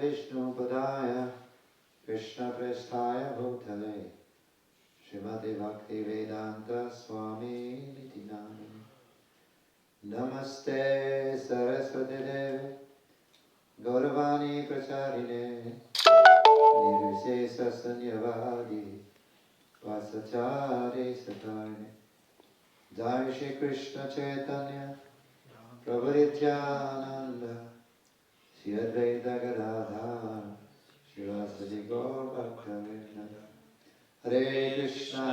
Vishnu Padaya Krishna Prasthaya Bhutale Srimati Bhakti Vedanta Swami Niti Namine Namaste Saraswati Deve Gauravani Pracharine Nirvisesa Sanyavadi Vasachari Satarine Jai Shri Krishna Chaitanya Prabhu Nityananda Shri Advaita Gadadhar Shivasadi Gaur Bhaktavinda Hare Krishna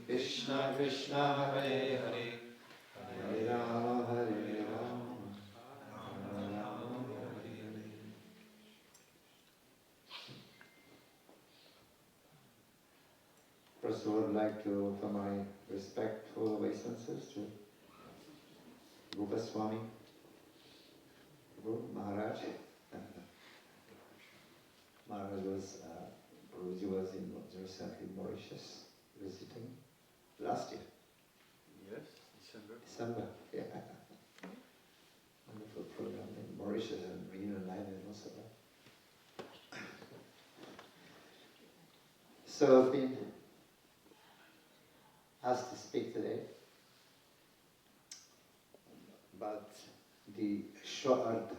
Krishna Krishna Hare Hare Hare Rama Hare Rama Rama Rama Hare Hare. First, I would like to offer my respectful obeisances to Rupa Swami, Maharaj. Maharaj was, Guruji was recently in Mauritius visiting last year. Yes, December. December, yeah. Wonderful program in Mauritius and Reunion Island also. So I've been asked to speak today about the Swarta.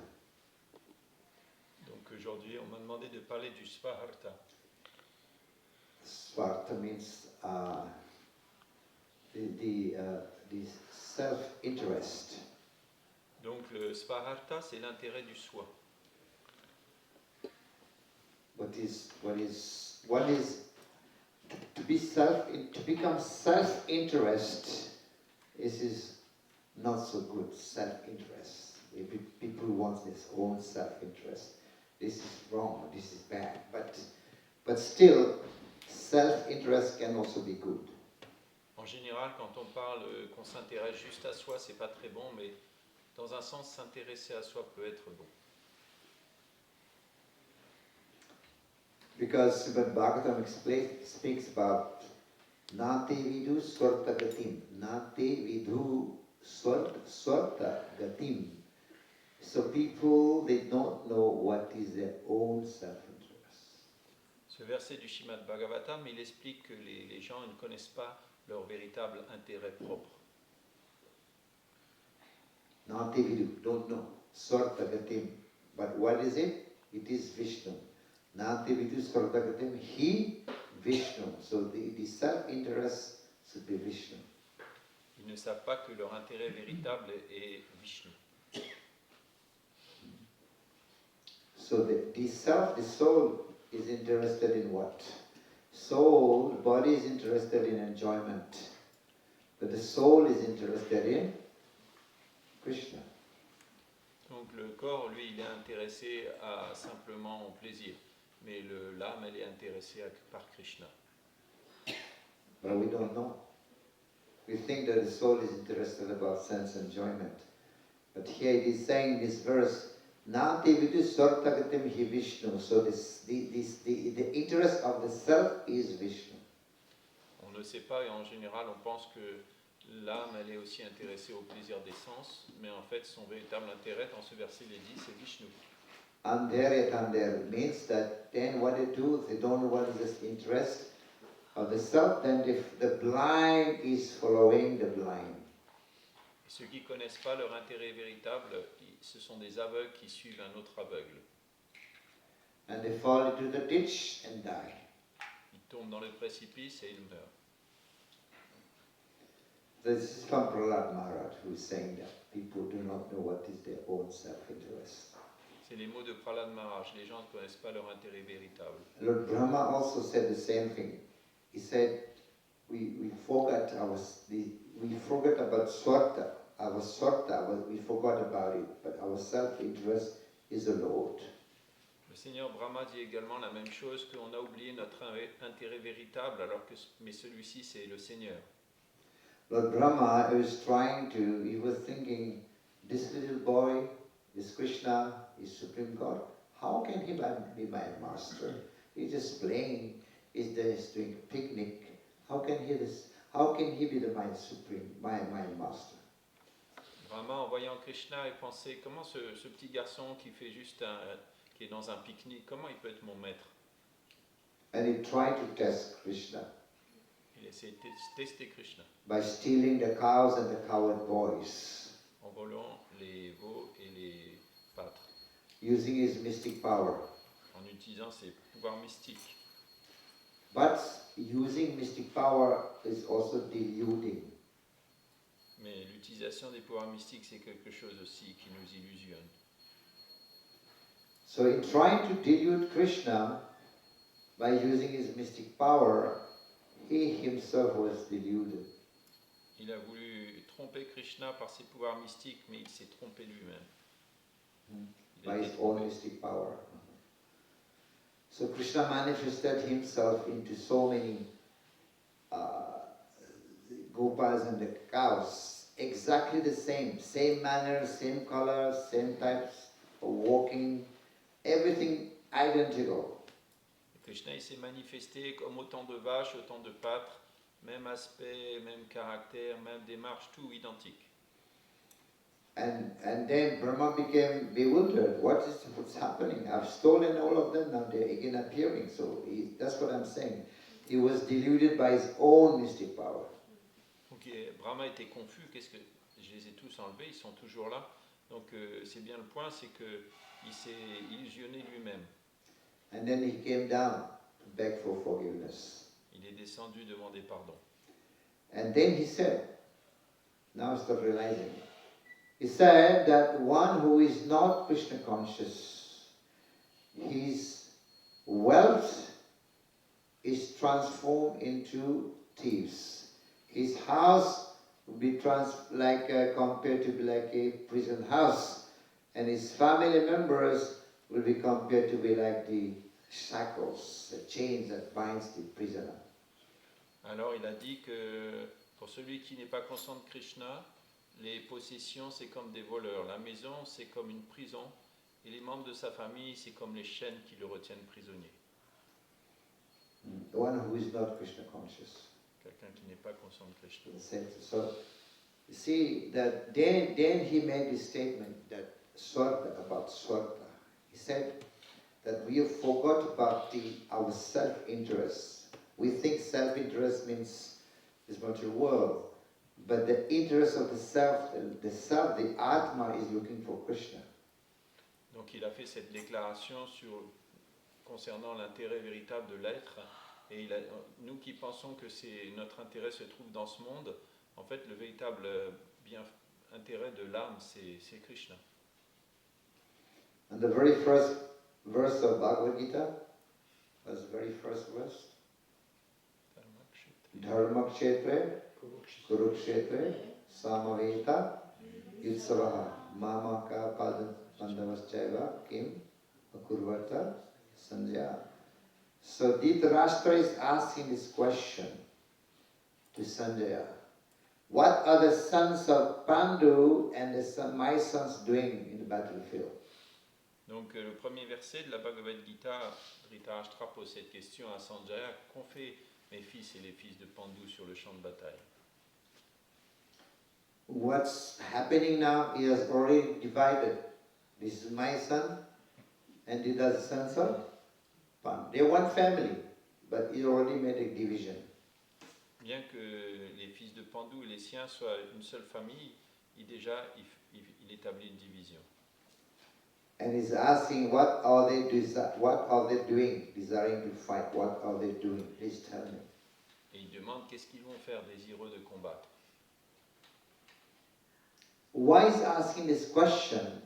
Donc aujourd'hui, on m'a demandé de parler du Swaharta. Swarta means the self-interest. Donc le Swaharta, c'est l'intérêt du soi. What is to become self-interest is not so good. Self-interest. People want their own self-interest. This is wrong. This is bad. But still, self-interest can also be good. En général, quand on parle qu'on s'intéresse juste à soi, c'est pas très bon, mais dans un sens, s'intéresser à soi peut être bon. Because Srimad Bhagavatam speaks about Nate Vidhu Swarta Gatim. Nate Vidhu Swarta Gatim. So people, they don't know what is their own self-interest. Ce verset du Srimad Bhagavatam, il explique que les gens ne connaissent pas leur véritable intérêt propre. Nate Vidhu, don't know. Swarta Gatim. But what is it? It is Vishnu. Nate Vidhu Swarta Gatim, he Vishnu. So the self-interest should be Vishnu. Ils ne savent pas que leur intérêt véritable est Vishnu. So the soul is interested in what? Soul, body is interested in enjoyment. But the soul is interested in Krishna. Donc le corps, lui, il est intéressé à simplement au plaisir. Mais l'âme, elle est intéressée par Krishna. But we don't know. We think that the soul is interested about sense enjoyment. But here it is saying in this verse, Nati Vidu Sartagatim Hi Vishnu. So the interest of the self is Vishnu. On ne sait pas et en général on pense que l'âme elle est aussi intéressée au plaisir des sens, mais en fait son véritable intérêt dans ce verset il est dit c'est Vishnu. Andere means that then what they do, they don't know what is the interest of the self, then if the blind is following the blind. Ceux qui ne connaissent pas leur intérêt véritable, ce sont des aveugles qui suivent un autre aveugle. And they fall into the ditch and die. Ils tombent dans le précipice et ils meurent. This is from Prahlad Maharaj who is saying that people do not know what is their own self-interest. C'est les mots de Prahlad Maharaj, les gens ne connaissent pas leur intérêt véritable. Lord Brahma also said the same thing. He said, we forgot about Swarta, we forgot about it, but our self-interest is the Lord. Le Seigneur Brahma dit également la même chose, qu'on a oublié notre intérêt véritable, mais celui-ci c'est le Seigneur. Lord Brahma he was thinking, this little boy, this Krishna, is Supreme God, how can he be my master? He's just playing, he's just doing picnic. How can he be my supreme, my master? Brahma, en voyant Krishna, il pensait comment ce petit garçon qui fait juste qui est dans un pique-nique, comment il peut être mon maître? And he tried to test Krishna Il essayait de tester Krishna by stealing the cows and the cowherd boys, en volant les veaux et les pâtres, using his mystic power. en utilisant ses pouvoirs mystiques. But using mystic power is also deluding. Mais l'utilisation des pouvoirs mystiques, c'est quelque chose aussi qui nous illusionne. So in trying to delude Krishna by using his mystic power, he himself was deluded. Il a voulu tromper Krishna par ses pouvoirs mystiques, mais il s'est trompé lui-même. By his own mystic power. So Krishna manifested himself into so many gopas and the cows, exactly the same manner, same color, same types of walking, everything identical. Krishna il s'est manifesté comme autant de vaches, autant de pâtres, même aspect, même caractère, même démarche, tout identique. And then Brahma became bewildered. What's happening? I've stolen all of them, now they're again appearing. So that's what I'm saying. He was deluded by his own mystic power. Donc Brahma était confus, qu'est-ce que je les ai tous enlevés, ils sont toujours là. Donc c'est bien le point, c'est que il s'est illusionné lui-même. And then he came down to beg for forgiveness. Il est descendu demander pardon. And then he said, now start realizing. He said that one who is not Krishna conscious, his wealth is transformed into thieves. His house will be compared to be like a prison house, and his family members will be compared to be like the shackles, the chains that binds the prisoner. Alors il a dit que pour celui qui n'est pas conscient de Krishna, les possessions c'est comme des voleurs, la maison c'est comme une prison, et les membres de sa famille c'est comme les chaînes qui le retiennent prisonnier. The one who is not Krishna conscious. Quelqu'un qui n'est pas conscient de Krishna. So, you see that then he made this statement that about Swarga. He said that we have forgot about our self-interest. We think self-interest means this material world, but the interest of the self, the Atma is looking for Krishna. Donc il a fait cette déclaration concernant l'intérêt véritable de l'être, et nous qui pensons que notre intérêt se trouve dans ce monde, en fait le véritable intérêt de l'âme c'est Krishna. And the very first verse of Bhagavad Gita was the very first verse. Dharma kshetre, kurukshetre, samaveta, yutsavaha, mamaka pandavaschaiva, kim, akurvata, sanjaya. So Dhritarashtra is asking this question to Sanjaya. What are the sons of Pandu and my sons doing in the battlefield? Donc le premier verset de la Bhagavad Gita, Dhritarashtra pose cette question à Sanjaya, qu'ont fait mes fils et les fils de Pandu sur le champ de bataille? What's happening now, he has already divided. This is my son, and these are the sons of Pandu. They're one family, but he already made a division. Bien que les fils de Pandu et les siens soient une seule famille, il établit une division. And he's asking, what are they doing, desiring to fight? What are they doing? Please tell me. Et il demande qu'est-ce qu'ils vont faire, désireux de combattre. Why is asking this question?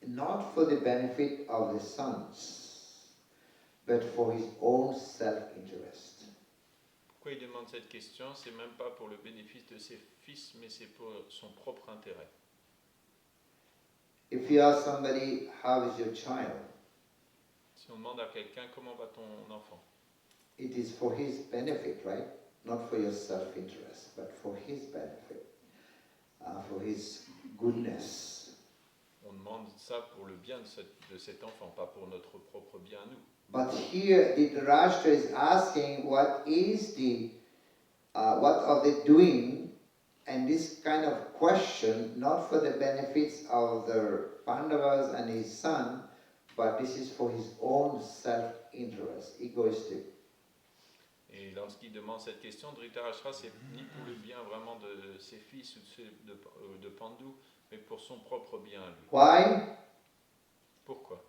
Not for the benefit of the sons, but for his own self-interest. Pourquoi il demande cette question? C'est même pas pour le bénéfice de ses fils, mais c'est pour son propre intérêt. If you ask somebody, how is your child? Si on demande à quelqu'un comment va ton enfant, It is for his benefit, right? Not for your self-interest, but for his benefit, for his goodness. on demande ça pour le bien de cet enfant, pas pour notre propre bien à nous. But here, Dhritarashtra is asking, what are they doing, and this kind of question, not for the benefits of the Pandavas and his son, but this is for his own self-interest, egoistic. Et lorsqu'il demande cette question, Dhritarashtra, c'est ni pour le bien vraiment de ses fils ou de Pandu, mais pour son propre bien à lui. Why? Pourquoi?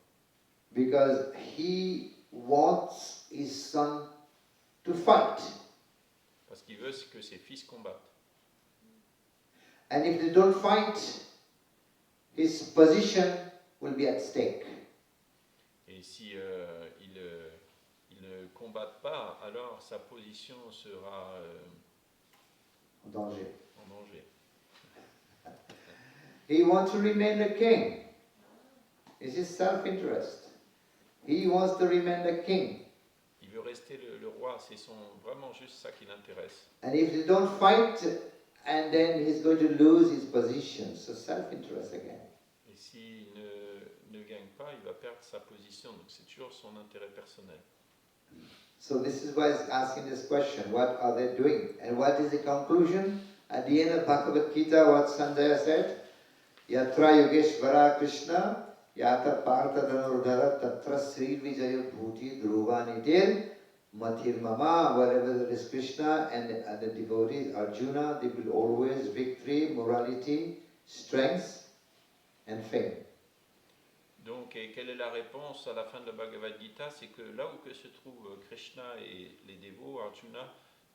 Because he wants his son to fight. Parce qu'il veut que ses fils combattent. And if they don't fight, his position will be at stake. Et si ils ne combattent pas, alors sa position sera En danger. en danger. He wants to remain the king. It's his self-interest. He wants to remain the king. Il veut rester le roi, c'est vraiment juste ça qui l'intéresse. And if they don't fight, and then he's going to lose his position. So self-interest again. Et s'il ne gagne pas, il va perdre sa position. Donc c'est toujours son intérêt personnel. So this is why he's asking this question, what are they doing? And what is the conclusion? At the end of Bhagavad Gita, what Sundar said? Yatra Yogeshvara Krishna, Yata Partha Dhanurdhara, Tatra Sri Vijaya Bhuti Dhruva Nitir, Mathir Mama, wherever there is Krishna and the devotees, Arjuna, they will always victory, morality, strength and fame. Donc, et quelle est la réponse à la fin de la Bhagavad Gita? C'est que là où que se trouve Krishna et les dévots, Arjuna,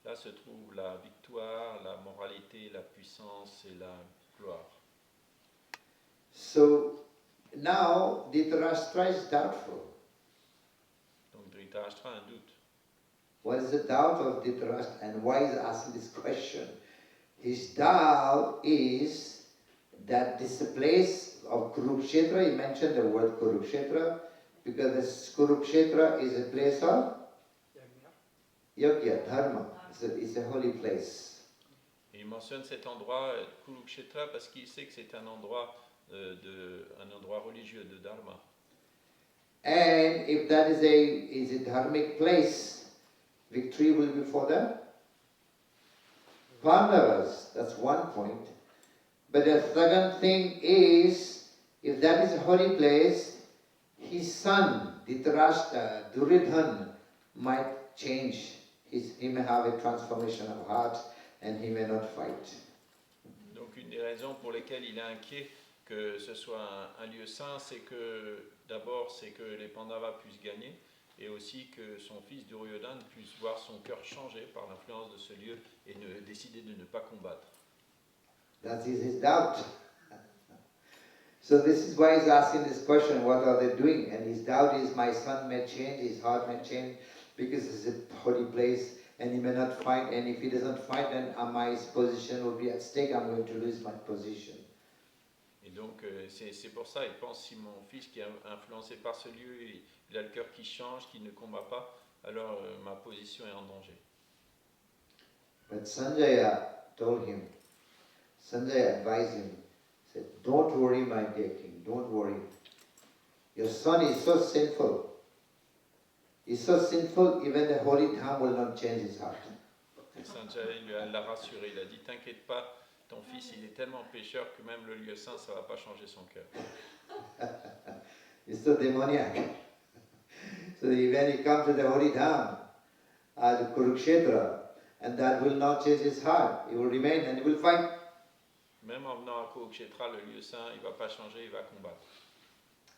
là se trouve la victoire, la moralité, la puissance et la gloire. So now Dhritarashtra is doubtful. Donc Dhritarashtra a un doute. What is the doubt of Dhritarashtra and why is he asking this question? His doubt is that this place of Kurukshetra, he mentioned the word Kurukshetra, because this Kurukshetra is a place of Yajna, Dharma. It's a holy place. Et il mentionne cet endroit, Kurukshetra, parce qu'il sait que c'est un endroit religieux de Dharma. And if that is a dharmic place, victory will be for the Pandavas. That's one point. But the second thing is, if that is a holy place, his son, Dhritarashtra, Duryodhana, might change. He may have a transformation of heart and he may not fight. Donc une des raisons pour lesquelles il est inquiet que ce soit un lieu saint, c'est que d'abord c'est que les Pandavas puissent gagner et aussi que son fils Duryodhana puisse voir son cœur changer par l'influence de ce lieu et décider de ne pas combattre. That is his doubt. So this is why he's asking this question, what are they doing? And his doubt is, my son may change, his heart may change, because it's a holy place, and he may not fight, and if he doesn't fight, then my position will be at stake, I'm going to lose my position. Et donc c'est pour ça, il pense, si mon fils qui est influencé par ce lieu, il a le cœur qui change, qui ne combat pas, alors ma position est en danger. But Sanjaya told him, Sanjaya advised him, said, don't worry, my dear king, don't worry. Your son is so sinful. He's so sinful, even the holy Dham will not change his heart. Et Sanjay l'a rassuré, il a dit, t'inquiète pas, ton fils il est tellement pécheur que même le lieu saint, ça ne va pas changer son cœur. He's so demoniac. So when he comes to the holy Dham, the Kurukshetra, and that will not change his heart. He will remain and he will fight. Même en venant à Kurukshetra, le lieu saint, il ne va pas changer, il va combattre.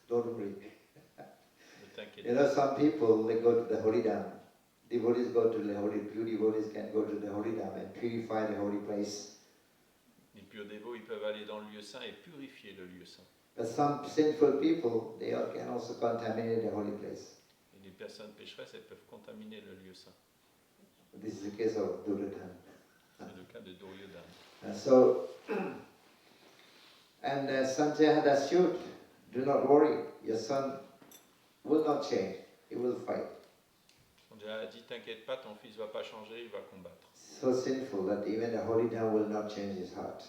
Don't worry. Ne t'inquiète You know, some people, they go to the holy Dham. Devotees go to the holy, pure devotees can go to the holy Dham and purify the holy place. Les purs dévots, ils peuvent aller dans le lieu saint et purifier le lieu saint. But some sinful people, they can also contaminate the holy place. Et les personnes pécheresses, elles peuvent contaminer le lieu saint. This is the case of Duryodhana. C'est le cas de Duryodhana. And so, and Sanjay had assured, do not worry, your son will not change, he will fight. Sanjay a dit, t'inquiète pas, ton fils ne va pas changer, il va combattre. So sinful that even the holy Dham will not change his heart.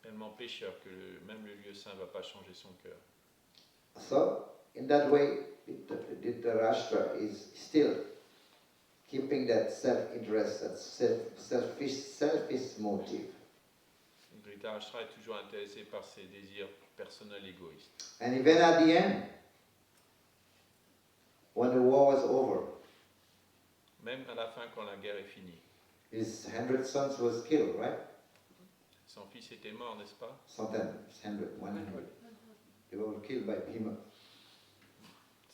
Tellement pécheur que même le lieu saint ne va pas changer son cœur. So, in that way, Dhritarashtra is still keeping that self-interest, that selfish motive. Dhritarashtra est toujours intéressé par ses désirs personnels égoïstes. And even at the end, when the war was over, Même à la fin, quand la guerre est finie. his 100 sons was killed, right? Son fils était mort, n'est-ce pas? 100, 100. They were killed by Bhima.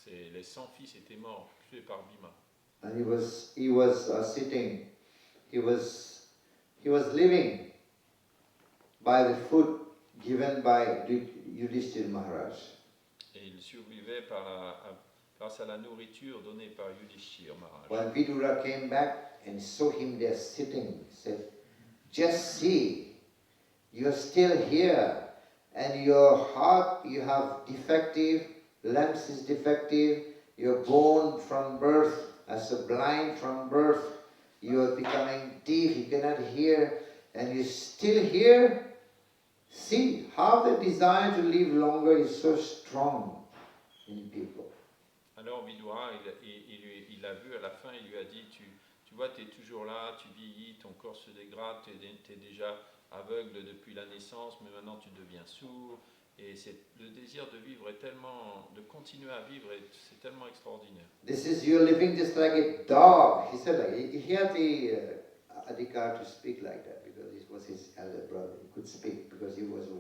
Les 100 fils étaient morts, tués par Bhima. And he was sitting, he was living by the food given by Yudhishthira Maharaj. Et il survivait grâce à la nourriture donnée par Yudhishthira Maharaj. When Vidura came back and saw him there sitting, he said, "Just see, you're still here, and your heart, you have defective, lungs is defective, you're born from birth as a blind from birth, you're becoming deaf, you cannot hear, and you're still here. See how the desire to live longer is so strong in people." Alors Vidura, il l'a vu à la fin, il lui a dit, tu vois, tu es toujours là, tu vieillis, ton corps se dégrade, tu es déjà aveugle depuis la naissance, mais maintenant tu deviens sourd. Et le désir de vivre est tellement, de continuer à vivre, c'est tellement extraordinaire. This is you're living just like a dog. He said, like he had the adhikar to speak like that because it was his elder brother. He could speak because he was a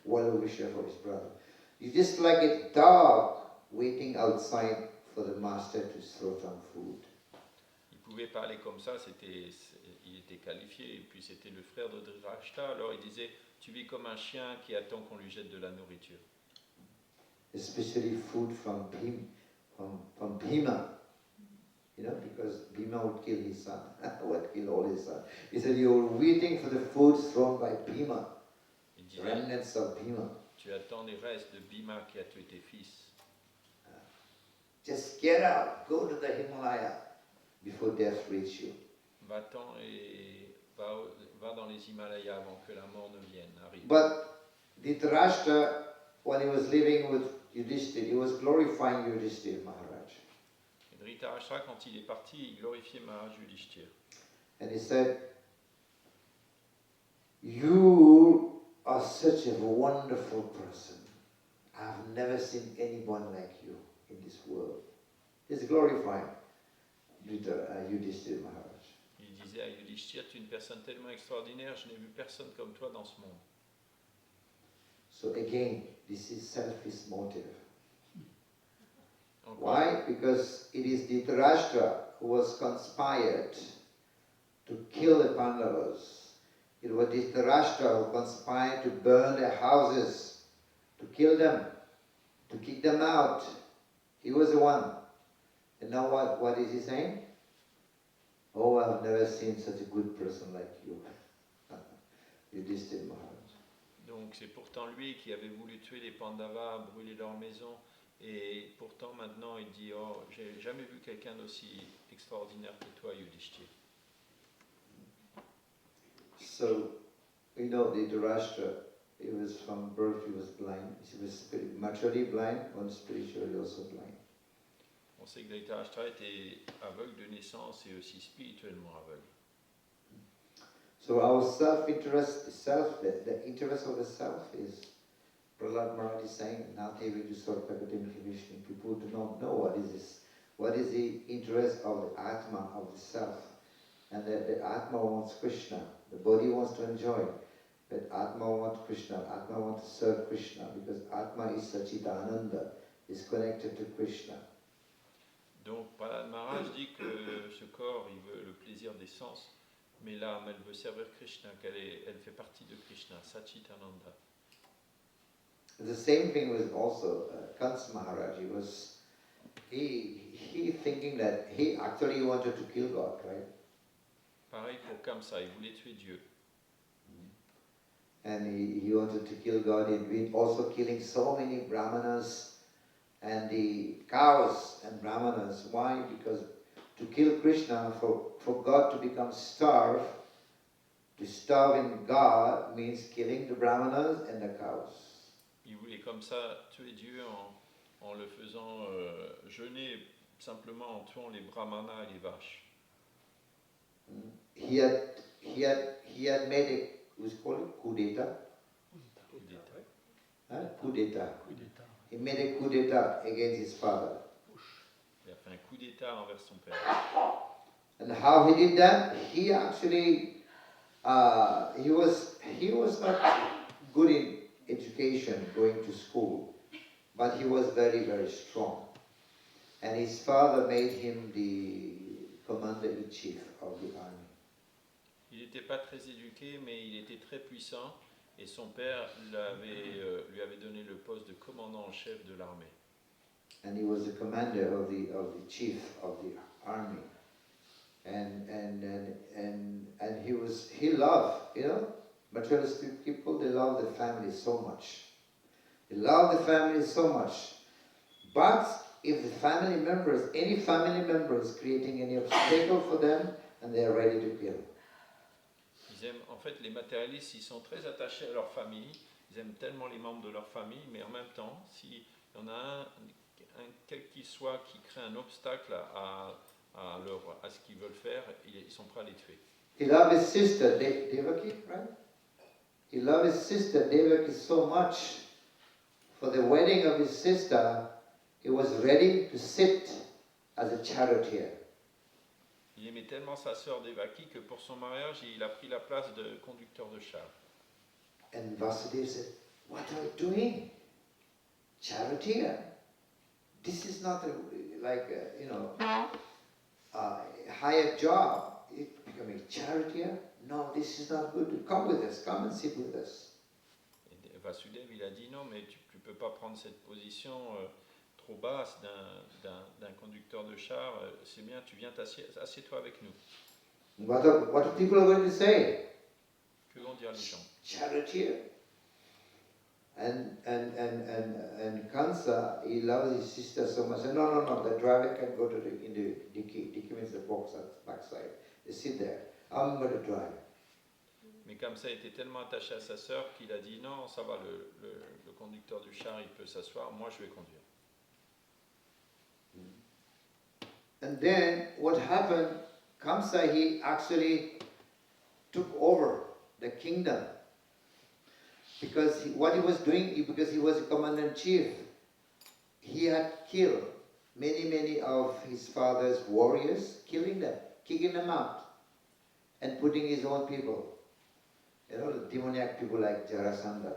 well-wisher for his brother. You're just like a dog waiting outside for the master to throw some food. Il pouvait parler comme ça, il était qualifié, et puis c'était le frère de Dhritarashtra, alors il disait, tu vis comme un chien qui attend qu'on lui jette de la nourriture. Especially food from Bhima. You know, because Bhima would kill his son, would kill all his sons. He said, you're waiting for the food thrown by Bhima, Il disait, remnants of Bhima. tu attends les restes de Bhima qui a tué tes fils. Just get out, go to the Himalaya before death reach you. Va-t'en et va dans les Himalayas avant que la mort ne vienne, arrive. But Dhritarashtra, when he was living with Yudhishthira, he was glorifying Yudhishthira Maharaj. Et Dhritarashtra, quand il est parti, il glorifiait Maharaj Yudhishthira. And he said, "You are such a wonderful person. I've never seen anyone like you in this world." He's glorifying Yudhishthira Maharaj. Il disait à Yudhishthira, tu es une personne tellement extraordinaire, je n'ai vu personne comme toi dans ce monde. So again, this is selfish motive. Encore, Why? Because it is Dhritarashtra who was conspired to kill the Pandavas. It was Dhritarashtra who conspired to burn their houses, to kill them, to kick them out. He was the one. And now what is he saying? Oh, I've never seen such a good person like you. Yudhishthira Maharaj. donc c'est pourtant lui qui avait voulu tuer les Pandavas, brûler leur maison, et pourtant maintenant il dit, oh, j'ai jamais vu quelqu'un d'aussi extraordinaire que toi, Yudhishthira. So, you know, Dhritarashtra, he was from birth, he was blind. He was materially blind and spiritually also blind. On sait que Dhritarashtra était aveugle de naissance et aussi spirituellement aveugle. So our self-interest, the interest of the self is, Prahlad Maharaj is saying, Nate Vidusarpagatim Vishnu. People do not know what is this. What is the interest of the Atma, of the self? And the Atma wants Krishna. The body wants to enjoy. But Atma wants Krishna. Atma wants to serve Krishna because Atma is Sachidananda, is connected to Krishna. Donc Prahlad Maharaj dit que ce corps, il veut le plaisir des sens, mais l'âme, elle veut servir Krishna, elle fait partie de Krishna, Sachitananda. The same thing was also Kans Maharaj. He thinking that he actually wanted to kill God, right? Pareil pour Kamsa, il voulait tuer Dieu. And he wanted to kill God. He'd been also killing so many brahmanas and the cows and brahmanas. Why? Because to kill Krishna, for God to become starved, to starve in God means killing the brahmanas and the cows. Il voulait comme ça tuer Dieu en le faisant jeûner simplement en tuant les brahmanas et les vaches. He had made who's called it coup d'etat. Coup d'etat. He made a coup d'etat against his father. Il a fait un coup d'État envers son père. And how he did that? He actually, he was not good in education, going to school, but he was very, very strong. And his father made him the commander-in-chief of the army. Il n'était pas très éduqué, mais il était très puissant, et son père lui avait donné le poste de commandant en chef de l'armée. And he was the commander of the chief of the army. And he loved, materialistic people, they love the family so much. They love the family so much. But if the family members, any family member is creating any obstacle for them, and they are ready to kill. Ils aiment, en fait, les matérialistes, ils sont très attachés à leur famille, ils aiment tellement les membres de leur famille, mais en même temps, s'il y en a un quel qu'il soit, qui crée un obstacle à ce qu'ils veulent faire, ils sont prêts à les tuer. He loved his sister, Devaki, right? He loved his sister, Devaki, so much. For the wedding of his sister, he was ready to sit as a charioteer. Il aimait tellement sa sœur Devaki que pour son mariage, il a pris la place de conducteur de char. And Vasudeva said, "What are you doing? Charioteer? This is not a higher job. Becoming a charioteer? No, this is not good. Come with us. Come and sit with us." Et Vasudeva, il a dit non, mais tu ne peux pas prendre cette position trop basse d'un conducteur de char. C'est bien, tu viens assieds-toi avec nous. What are people going to say? Que vont dire les gens? Charioteer. And Kansa, he loves his sister so much. And no, the driver can go to in the dicky. Dicky means the box at the backside. They sit there. I'm going to drive. Mais comme ça, il était tellement attaché à sa sœur qu'il a dit non, ça va, le conducteur du char, il peut s'asseoir, moi je vais conduire. And then what happened, Kamsa, he actually took over the kingdom. Because what he was doing, because he was a commander-in-chief, he had killed many of his father's warriors, killing them, kicking them out, and putting his own people, the demoniac people like Jarasandha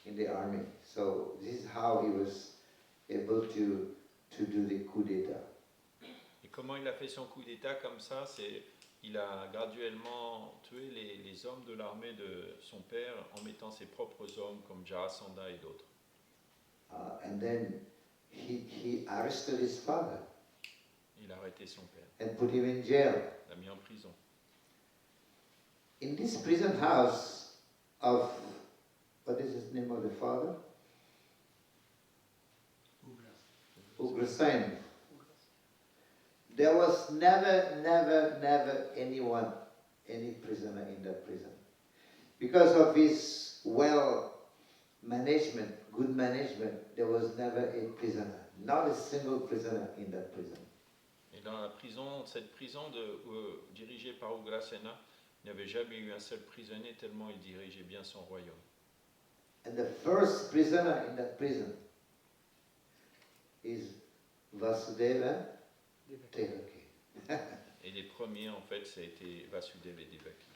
in the army. So this is how he was able to do the coup d'etat. Et comment il a fait son coup d'État comme ça, il a graduellement tué les hommes de l'armée de son père en mettant ses propres hommes comme Jarasandha et d'autres. And then he arrested his father. Il a arrêté son père. And put him in jail. Il l'a mis en prison. In this prison house of, what is the name of the father? Ugrasen. There was never anyone, any prisoner in that prison. Because of his management, good management, there was never a prisoner. Not a single prisoner in that prison. Et dans la prison, cette prison dirigée par Ugrasena, il n'y avait jamais eu un seul prisonnier tellement il dirigeait bien son royaume. And the first prisoner in that prison is Vasudeva Devaki. Et les premiers, en fait, ça a été Vasudeva et Devaki.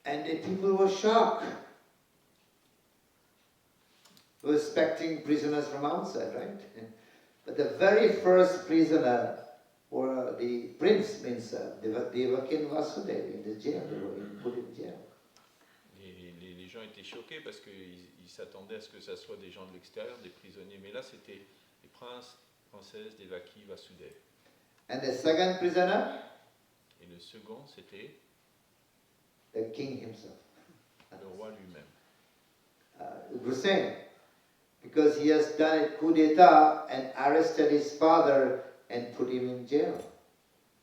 And the people were shocked. They were expecting prisoners from outside, right? But the very first prisoner were the prince, means Devaki and Vasudeva in the jail. They were put in jail. Les gens étaient choqués parce qu'ils s'attendaient à ce que ça soit des gens de l'extérieur, des prisonniers. Mais là, c'était les princes, princesses, Devaki, Vasudeva. And the second prisoner? Et le second, c'était the king himself. Le roi lui-même. Ugrasen, because he has done a coup d'etat and arrested his father and put him in jail.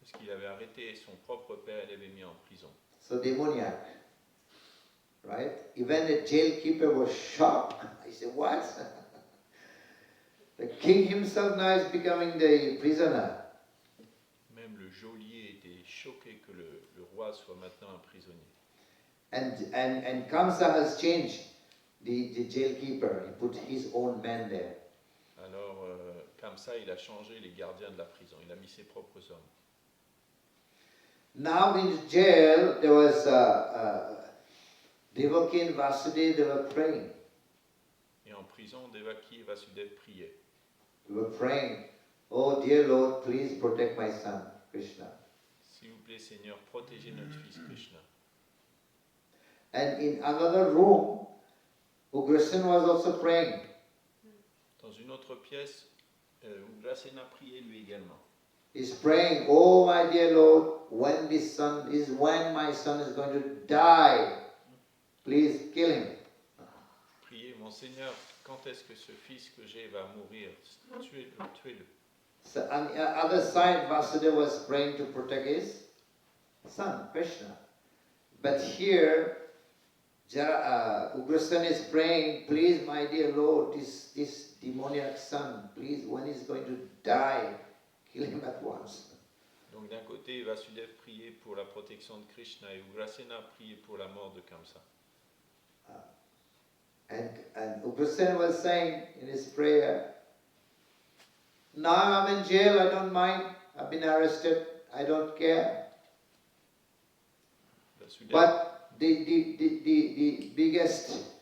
Parce qu'il avait arrêté son propre père et l'avait mis en prison. So demoniac, right? Even the jailkeeper was shocked. He said, "What? The king himself now is becoming the prisoner." Même le geôlier était choqué que le roi soit maintenant un prisonnier. And Kamsa has changed the jailkeeper. He put his own men there. Alors, comme ça, il a changé les gardiens de la prison. Il a mis ses propres hommes. Now in the jail, there was Devaki and Vasudeva, they were praying. Et en prison, Devaki et Vasudev priaient. They were praying, oh dear Lord, please protect my son, Krishna. S'il vous plaît, Seigneur, protégez notre fils Krishna. And in another room, Ugrasen was also praying. Dans une autre pièce, Ugrasena priait lui également. He's praying, oh my dear Lord, when my son is going to die, please kill him. Priez, mon Seigneur, quand est-ce que ce fils que j'ai va mourir? Tuez-le, tuez-le. So on the other side, Vasudeva was praying to protect his son, Krishna. But here, Ugrasen is praying, please, my dear Lord, this demoniac son, please, when he's going to die, kill him at once. Donc d'un côté, Vasudev priait pour la protection de Krishna et Ugrasena priait pour la mort de Kamsa. And Ugrasen was saying in his prayer, now I'm in jail, I don't mind, I've been arrested, I don't care. Vasudev, But the biggest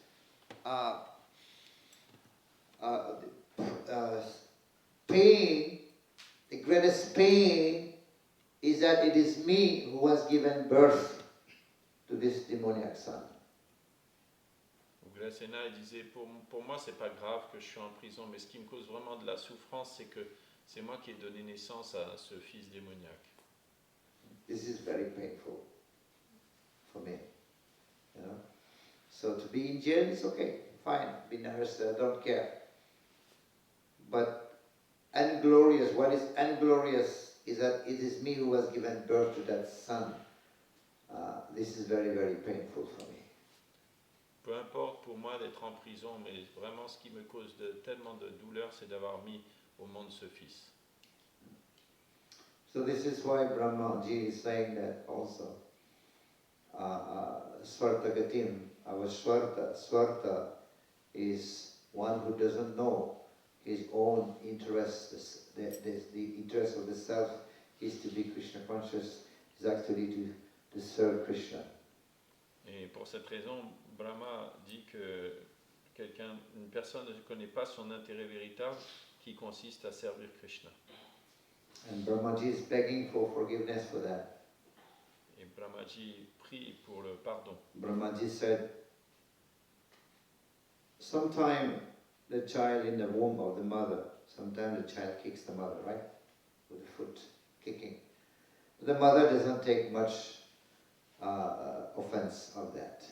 pain, the greatest pain is that it is me who has given birth to this demoniac son. Ugrasena disait, pour moi, c'est pas grave que je suis en prison, mais ce qui me cause vraiment de la souffrance, c'est que c'est moi qui ai donné naissance à ce fils démoniaque. This is very painful for me, you know. So to be in jail is okay, fine, been arrested, I don't care. But unglorious, what is unglorious is that it is me who has given birth to that son. This is very, very painful for me. Peu importe pour moi d'être en prison, mais vraiment ce qui me cause tellement de douleur, c'est d'avoir mis au monde ce fils. So this is why Brahmaji is saying that also. Swarta Gatim, our Swarta is one who doesn't know his own interests. The interest of the self is to be Krishna conscious, is actually to serve Krishna. Et pour cette raison, Brahma dit que une personne ne connaît pas son intérêt véritable qui consiste à servir Krishna. And Brahmaji is begging for forgiveness for that. Et Brahmaji prie pour le pardon. Brahmaji said, sometime the child in the womb of the mother, sometimes the child kicks the mother, right? With the foot kicking. The mother doesn't take much offense of that.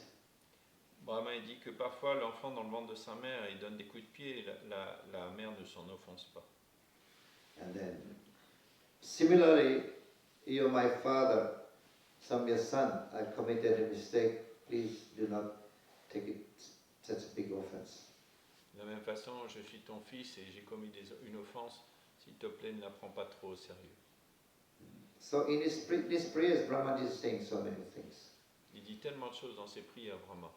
Brahma dit que parfois l'enfant dans le ventre de sa mère, il donne des coups de pied et la mère ne s'en offense pas. And then, similarly, you, my father, your son, I've committed a mistake. Please do not take it such a big offense. De la même façon, je suis ton fils et j'ai commis une offense. S'il te plaît, ne la prends pas trop au sérieux. So in this prayers, Brahmaji is saying so many things. Il dit tellement de choses dans ses prières, Brahma.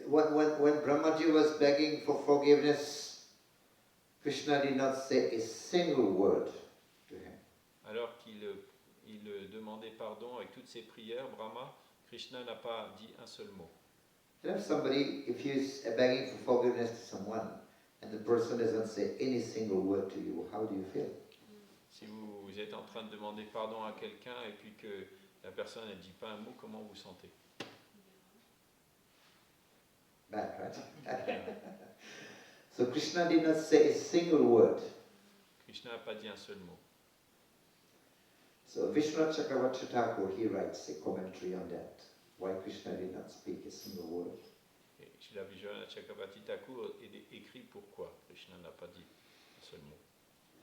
When Brahmaji was begging for forgiveness, Krishna did not say a single word to him. Alors qu'il demandait pardon avec toutes ses prières, Brahma, Krishna n'a pas dit un seul mot. You know, if you're begging for forgiveness to someone, and the person doesn't say any single word to you, how do you feel? Si vous êtes en train de demander pardon à quelqu'un et puis que la personne ne dit pas un mot, comment vous sentez? Bad, right? So Krishna did not say a single word. Krishna n'a pas dit un seul mot. So Vishwanath Chakravarti Thakur, he writes a commentary on that, why Krishna did not speak a single word. Et Srila Vishwanath Chakravarti Thakur écrit pourquoi Krishna n'a pas dit un seul mot.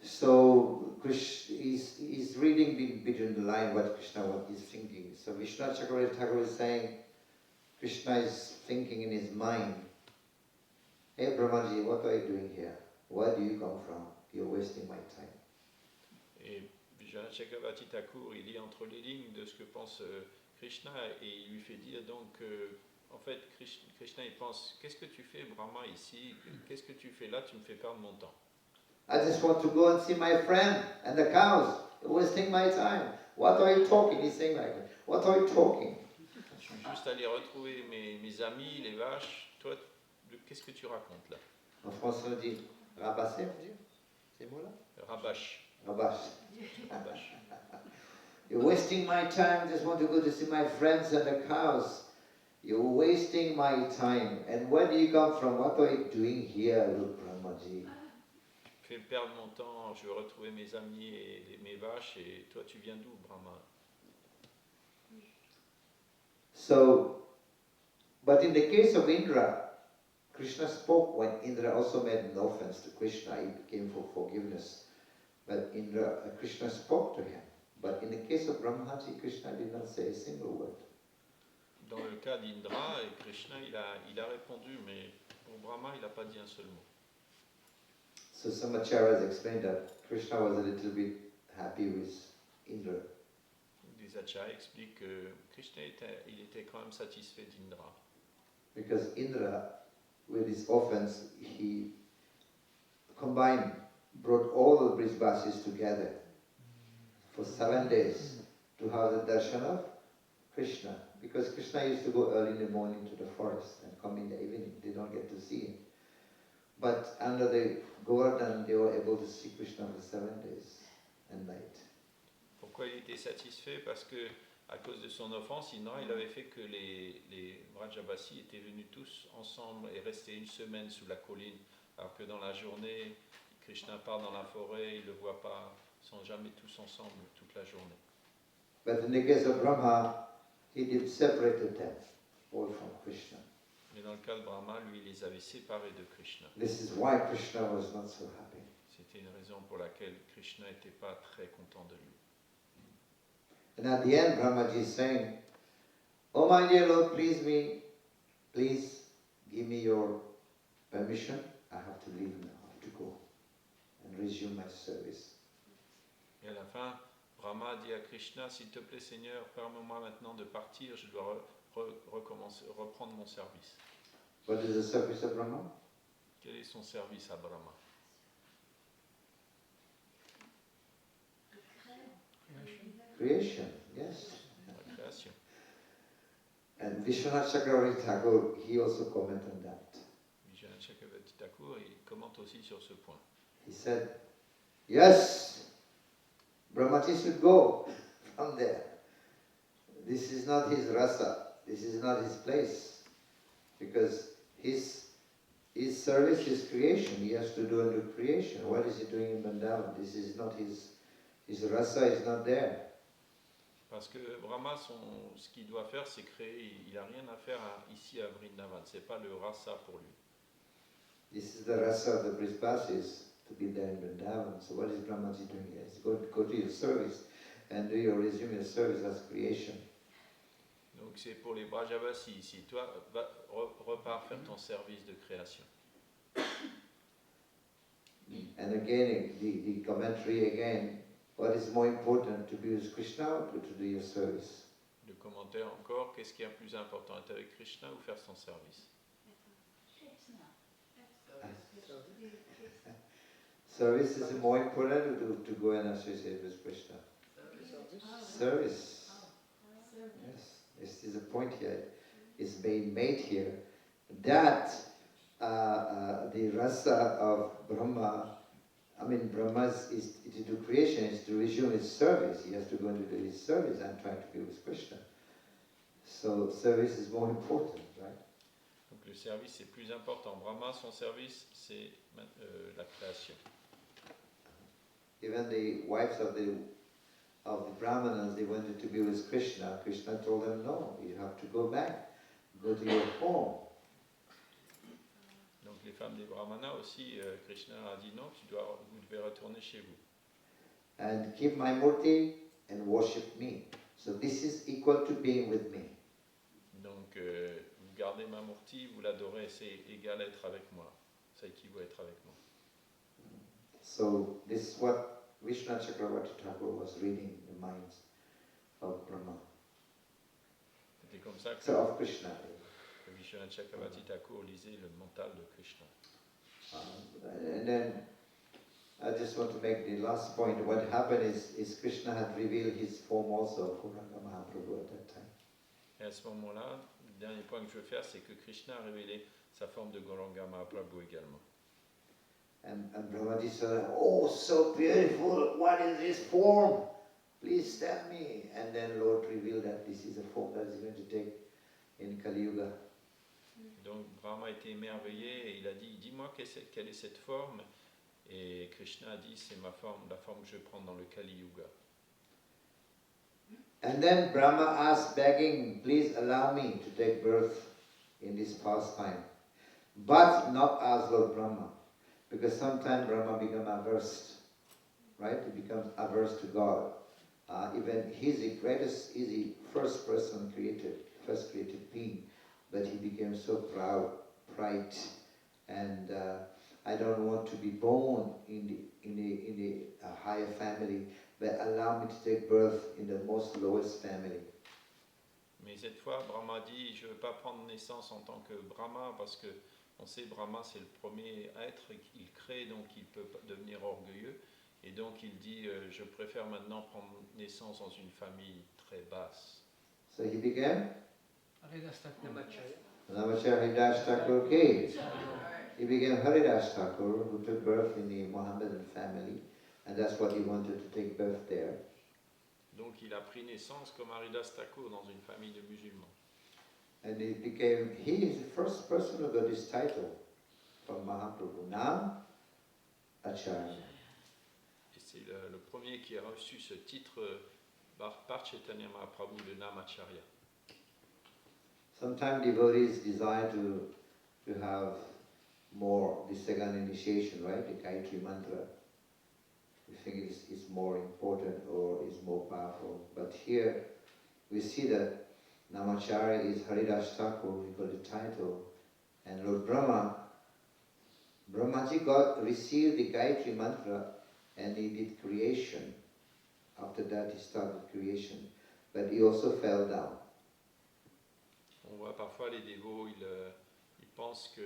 So he's reading between the line what Krishna is thinking. So Vishwanath Chakravarti Thakur is saying, Krishna is thinking in his mind, hey Brahmaji, what are you doing here? Where do you come from? You're wasting my time. Et Vijayanath Chakravarti Thakur, il lit entre les lignes de ce que pense Krishna et il lui fait dire donc en fait Krishna il pense qu'est-ce que tu fais Brahma ici, qu'est-ce que tu fais là, tu me fais perdre mon temps. I just want to go and see my friend and the cows. You're wasting my time. What are you talking? He's saying like that. What are you talking? Je suis juste allé retrouver mes amis, les vaches, toi qu'est-ce que tu racontes là? En français on dit rabasser, on dit ces mots-là? Rabash. Rabash. Rabash. You're wasting my time, just want to go to see my friends and the cows. You're wasting my time. And where do you come from? What are you doing here, Lord Brahmaji? Fais perdre mon temps, je veux retrouver mes amis et mes vaches, et toi tu viens d'où, Brahma? So, but in the case of Indra, Krishna spoke when Indra also made no offense to Krishna, he came for forgiveness. But Krishna spoke to him. But in the case of Brahmaji, Krishna did not say a single word. Dans le cas d'Indra, et Krishna il a répondu, mais pour Brahma il n'a pas dit un seul mot. So some acharyas explained that Krishna was a little bit happy with Indra. Des acharyas expliquent que Krishna il était quand même satisfait d'Indra. Because Indra, with his offense, he brought all the Brijbasis together for 7 days to have the darshan of Krishna. Because Krishna used to go early in the morning to the forest and come in the evening. They don't get to see him. But under the Govardhan, they were able to see Krishna for 7 days and night. Pourquoi il était satisfait? Parce que à cause de son offense, Indra, il avait fait que les Vrajabasi étaient venus tous ensemble et restaient une semaine sous la colline, alors que dans la journée, Krishna part dans la forêt, il ne le voit pas, ils sont jamais tous ensemble toute la journée. But in the case of Brahma, he did separate them all from Krishna. Mais dans le cas de Brahma, lui, il les avait séparés de Krishna. This is why Krishna was not so happy. C'était une raison pour laquelle Krishna n'était pas très content de lui. And at the end, Brahmaji is saying, "Oh my dear Lord, please give me your permission. I have to leave now, I have to go and resume my service." Et à la fin, Brahma dit à Krishna, s'il te plaît Seigneur, permets-moi maintenant de partir, je dois reprendre mon service. What is the service of Brahma? Quel est son service à Brahma? Creation, yes. La création. And Vishwanath Chakravarti Thakur, he also commented on that. Vijayanath Chakravarti Thakur, il commente aussi sur ce point. He said, yes, Brahmaji should go from there. This is not his rasa. This is not his place. Because his service is creation. He has to do under creation. What is he doing in Vrindavan? This is not his rasa is not there. Parce que Brahma, ce qu'il doit faire, c'est créer. Il n'a rien à faire ici à Vrindavan. Ce n'est pas le rasa pour lui. This is the rasa of the Brijbasis, to be there in Vrindavan. So what is Brahmaji doing here? He's go to your service and resume your service as creation. Donc c'est pour les Brajavasi ici. Toi, repars faire ton service de création. And again, the commentary again, what is more important, to be with Krishna or to do your service? Le commentaire encore, qu'est-ce qui est plus important, être avec Krishna ou faire son service? Service is more important to go and associate with Krishna. Service. Yes, this is a point here. It's being made here that the rasa of Brahma, Brahma's is to do creation, is to resume his service. He has to go and do his service and try to be with Krishna. So service is more important, right? Donc le service est plus important. Brahma, son service, c'est la création. Even the wives of the Brahmanas, they wanted to be with Krishna. Krishna told them, no, you have to go back, go to your home. Donc les femmes des Brahmanas aussi, Krishna a dit non, vous devez retourner chez vous. And keep my murti and worship me. So this is equal to being with me. Donc vous gardez ma murti, vous l'adorez, c'est égal à être avec moi. Ça équivaut à être avec moi. So this is what Vishnu Chakravarti Thakur was reading the minds of Brahma. C'était comme ça So of Krishna. que Vishwanath Chakravarti Thakur lisait le mental de Krishna. And then I just want to make the last point. What happened is Krishna had revealed his form also, Gauranga Mahaprabhu at that time. Et à ce moment-là, le dernier point que je veux faire, c'est que Krishna a révélé sa forme de Gauranga Mahaprabhu également. And Brahmaji said, "Oh, so beautiful! What is this form? Please tell me." And then Lord revealed that this is a form that is going to take in Kali Yuga. Donc Brahma était émerveillé et il a dit, dis-moi quelle est cette forme. Et Krishna a dit, c'est ma forme, la forme que je prends dans le Kali Yuga. And then Brahma asked, begging, "Please allow me to take birth in this pastime." But not as Lord Brahma, because sometimes Brahma becomes averse, right? He becomes averse to God. Even he's the greatest, he's the first person created, first created being, but he became so proud, pride, and I don't want to be born in the higher family, but allow me to take birth in the most lowest family. Mais cette fois, Brahma dit, je ne veux pas prendre naissance en tant que Brahma, parce que on sait Brahma c'est le premier être qu'il crée, donc il peut devenir orgueilleux. Et donc il dit, je préfère maintenant prendre naissance dans une famille très basse. So he became Namacharya. Namacharya Haridas Thakur K. He became Haridas Thakur, who took birth in the Mohammedan family, and that's what he wanted to take birth there. Donc il a pris naissance comme Haridas Thakur dans une famille de musulmans. And he is the first person who got this title from Mahaprabhu, Nam Acharya. Et c'est le premier qui a reçu ce titre par Caitanya Mahaprabhu, le Namacharya. Sometimes devotees desire to have more, the second initiation, right? The Gayatri Mantra. We think it's more important or is more powerful. But here we see that Namacharya is Haridas Thakur, we got the title. And Lord Brahmaji received the Gayatri Mantra and he did creation. After that he started creation. But he also fell down. On voit parfois les dévots, ils pensent que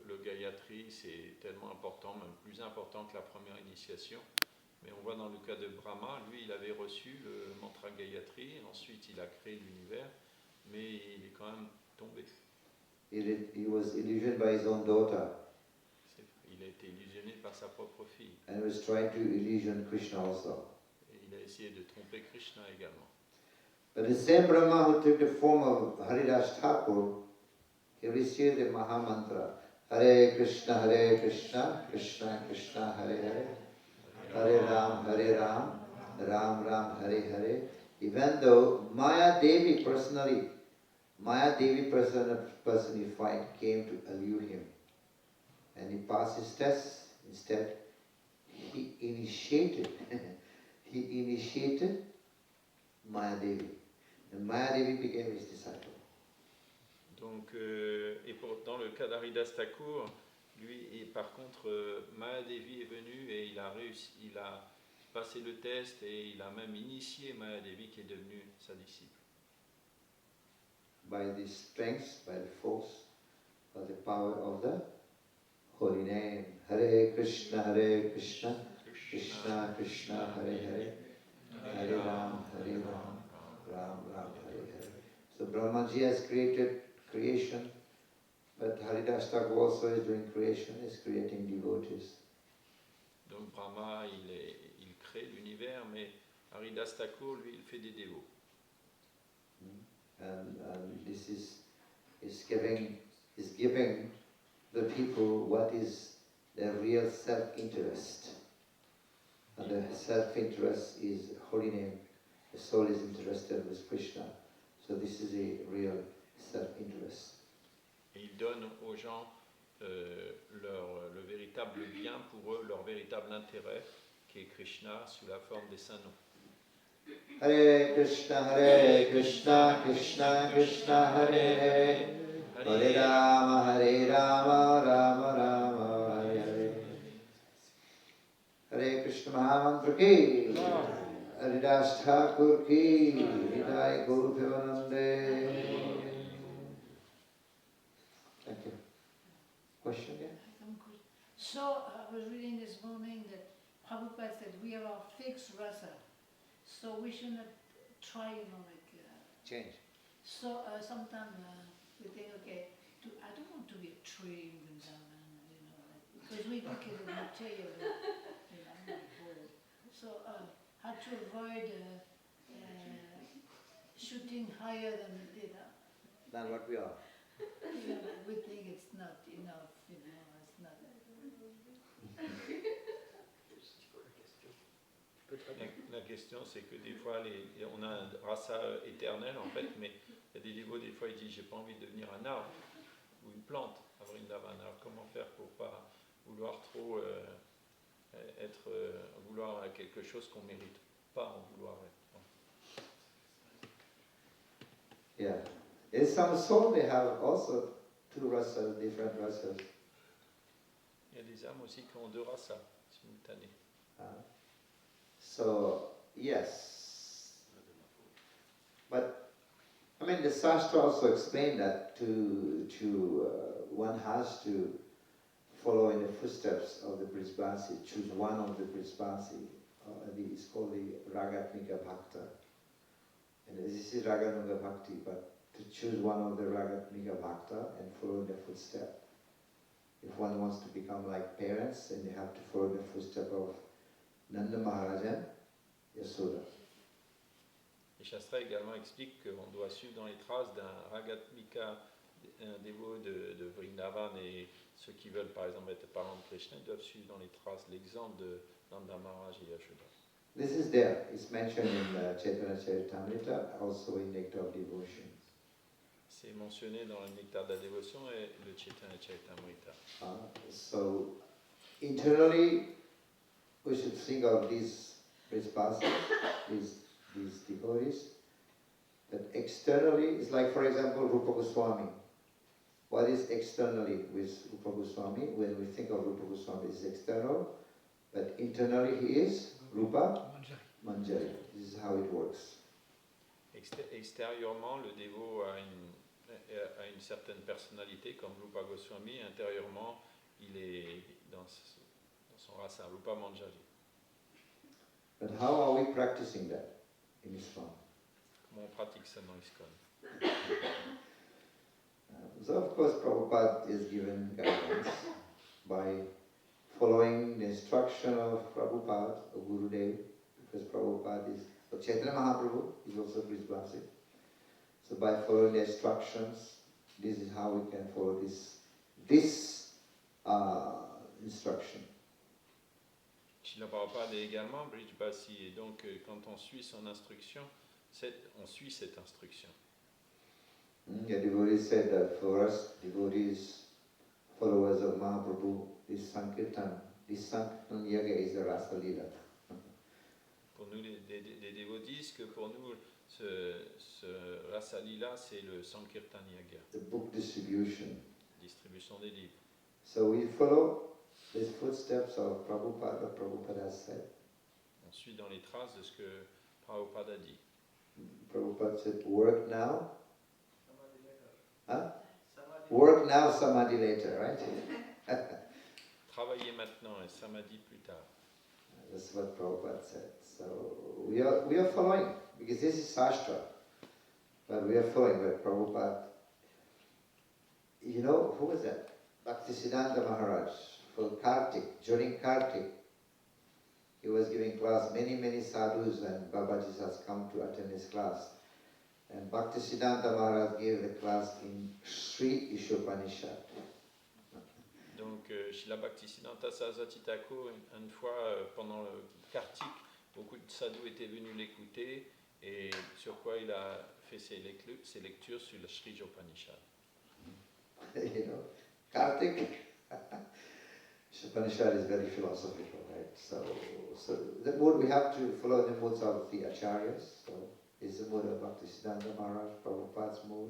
le Gayatri c'est tellement important, même plus important que la première initiation. Mais on voit dans le cas de Brahma, lui il avait reçu le mantra Gayatri, ensuite il a créé l'univers, mais il est quand même tombé. He was illusioned by his own daughter. Il a été illusionné par sa propre fille. And was trying to illusion Krishna also. Et il a essayé de tromper Krishna également. But the same Brahma who took the form of Haridas Thakur, he received the Maha Mantra, Hare Krishna, Krishna Krishna, Hare Hare, Hare Ram, Ram Ram, Hare Hare. Even though Maya Devi personified came to allure him. And he passed his test. Instead, he initiated Maya Devi. And Maya Devi became his disciple. Donc, dans le cas d'Haridas Thakur, lui, et par contre, Maya Devi est venu et il a passé le test et il a même initié Maya Devi qui est devenue sa disciple. By the strength, by the force, by the power of the holy name. Hare Krishna, Krishna Krishna, Hare Hare, Hare Ram, Ram Ram, Hare Hare. So Brahmaji has created creation, but Haridas Thakur also is doing creation, is creating devotees. Donc Brahma, il crée l'univers, mais Haridas Thakur, lui, il fait des dévots. And this is giving the people what is their real self-interest. And the self-interest is holy name. The soul is interested with Krishna. So this is a real self-interest. Et il donne aux gens le véritable bien pour eux, leur véritable intérêt, qui est Krishna sous la forme des saints noms. Hare Krishna, Krishna Krishna, Hare Hare, Hare Rama, Rama Rama, Hare Hare. Hare Krishna Mahamantra ki, Haridas Thakur ki, Hridaya Guru Premanande. Thank you. Question, yeah? So I was reading this morning that Prabhupada said we have our fixed rasa, so we should not try, Change. So sometimes we think, okay, I don't want to be a tree in Vrindavan, because we look at the material, I'm not bored. So how to avoid shooting higher than Than what we are. we think it's not enough, it's not. La question, c'est que des fois, on a un rasa éternel en fait, mais il y a des dévots, des fois, ils disent j'ai pas envie de devenir un arbre ou une plante à Vrindavan. Alors comment faire pour pas vouloir trop vouloir quelque chose qu'on mérite pas en vouloir être. Yeah. In some soul they have also two rasas, different rasas. Il y a des âmes aussi qui ont deux rasas simultanés. So, yes. But, I mean, the Shastra also explained that one has to follow in the footsteps of the Brisbasi, choose one of the Brisbasi. It's called the Ragatmika Bhakta. And this is Raganuga Bhakti, but to choose one of the Ragatmika Bhakta and follow the footstep. If one wants to become like parents, then you have to follow the footstep of Nanda Maharaja, Yasoda. Et Shastra également explique qu'on doit suivre dans les traces d'un Ragatmika, un dévot de Vrindavan, et ceux qui veulent par exemple être parents de Krishna doivent suivre dans les traces l'exemple de Nanda Maharaj et Yashoda. This is there. It's mentioned in Chaitanya Charitamrita, also in Nectar of Devotion. C'est mentionné dans le Nectar de la dévotion et le Chaitanya Charitamrita. So, internally, we should think of these Brisbasis, these devotees. But externally, it's like, for example, Rupa Goswami. What is externally with Rupa Goswami? When we think of Rupa Goswami, it's external, but internally he is Rupa Manjari. This is how it works. Extérieurement, le dévot a une certaine personnalité, comme Rupa Goswami. Intérieurement, il est dans son rasa, Rupa Manjari. But how are we practicing that in ISKCON? Comment on pratique ça dans ISKCON? So of course Prabhupada is given guidance by following the instruction of Prabhupada, of Gurudev, because Prabhupada is, so Chaitanya Mahaprabhu is also Brisbasi. So by following the instructions, this is how we can follow this instruction. Srila Prabhupada est également Brijbasi, et donc quand on suit son instruction, on suit cette instruction. The devotees said that for us, devotees, followers of Mahaprabhu, this Sankirtan Yaga is a Rasa Lila. Pour nous, les dévots disent que pour nous, ce Rasa Lila, c'est le Sankirtan Yaga. The book distribution. Distribution des livres. So we follow the footsteps of Prabhupada, what Prabhupada said. On suit dans les traces de ce que Prabhupada a dit. Prabhupada said, work now. Huh? Work now, samadhi later, right? Travailler maintenant et samadhi plus tard. That's what Prabhupada said. So we are following, because this is Shastra. But we are following what Prabhupada. You know, who was that? Bhaktisiddhanta Maharaj, for Kartik, during Kartik. He was giving class, many sadhus and Babajis has come to attend his class. And Bhaktisiddhanta Maharaj gave the class in Sri Ishopanishad. Donc, Srila Bhaktisiddhanta Saraswati Thakur, une fois pendant le Kartik, beaucoup de sadhus étaient venus l'écouter, et sur quoi il a fait ses lectures sur le Sri Ishopanishad. You know, Kartik, Ishopanishad is very philosophical, right? So the mood, we have to follow the moods of the acharyas. So it's the mood of Bhaktisiddhanta Maharaj, Prabhupada's mood,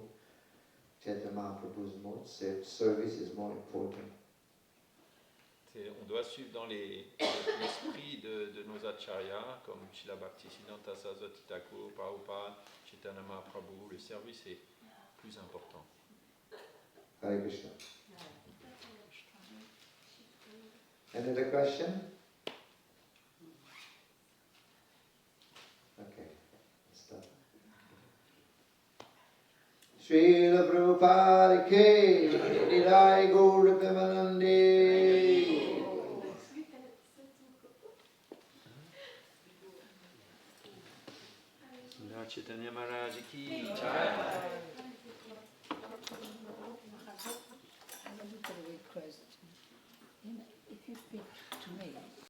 Chaitanya Mahaprabhu's mood. Service is more important. On doit suivre dans l'esprit de nos acharyas, comme Srila Bhaktisiddhanta Saraswati Thakur, Prabhupada, Chaitanya Mahaprabhu. Le service est plus important. Hare Krishna. Any other question? Okay, let's start. Srila Prabhupada Ki, Nidai Gaura Premanande. Chaitanya Maharaja ki jai.